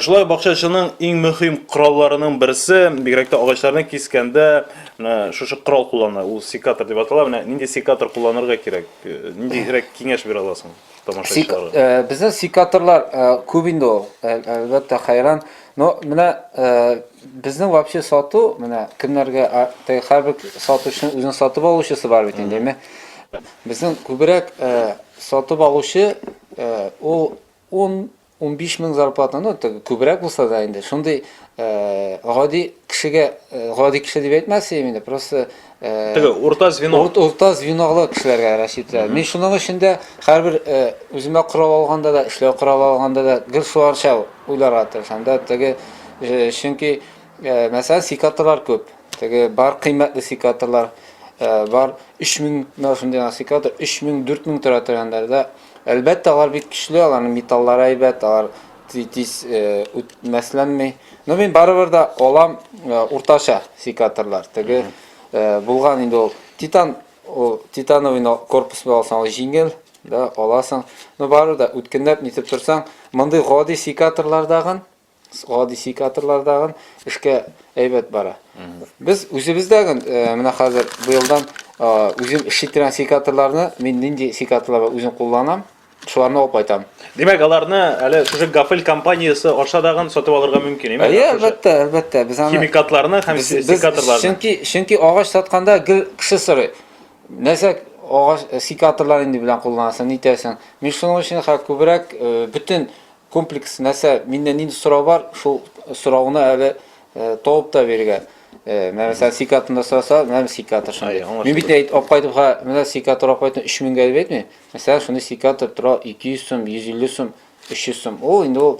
Шулай бакчачының иң мөһим коралларының берсе, бигрәк тә агачларны кискәндә, шушы корал куллана. Ул секатор дип атала. Менә нинди секатор кулланырга кирәк? Ниндирәк киңәш бирә аласың тамашачыларга? Безнең секаторлар күп инде ул. Әлбәттә хайран. Но менә безнең вообще сату, менә кемнәргә һәрбер сатучының үзенең сатып алучысы бар бит инде. Безнең күбрәк сатып алучы ул 10-15 мең зарплата, ну күбрәк булса да инде. Шундый гади кеше дип әйтмәсәм инде, просто урта звено. Урта звенолы кешеләргә рассчитывать. Мин шуның өчен һәрбер үземә корал алганда да, эшләү корал алганда да гел шуларча уйларга тырышам да. Чөнки мәсәлән секаторлар күп. Бар кыйммәтле секаторлар бар. 3000 шундый секатор 3000-4000 тора торганда әлбәттә алар бик көчле, аларның металлары әйбәт, алар тиз үтмәсләнми. Но мин барыбер да алам уртача секаторлар. Булган инде ул титановый корпус алсаң җиңел, да аласың. Но барыбер да үткенләп нитеп торсаң, мондый гади секаторлардагын эшкә әйбәт бара. Без үзебездәге менә хәзер быелдан үзем эшләтергән секаторларны мин нинди секаторларга үзем кулланам, шуларны алып кайтам. Димәк, аларны әле шушы Гафел компаниясе ашадагын сатып алырга мөмкин, әйме? Әлбәттә, без аны химикатларны һәм секаторларны. Чөнки агач сатканда кеше сорый. Нәрсә агач секаторлар инде белән кулланасың, нитәсең? Мин шуның өчен күбрәк бүтән комплекс нәрсә миннән нинди сорау бар, шул сорауны әле табып та бирергә. Мәсәлән, секаторны сораса, менә секатор шундый. Мин бит алып кайтып, менә секатор алып кайтып 3000 гә бит. Мәсәлән, шундый секатор тора 200 сум, 150 сум, 300 сум. Ул инде ул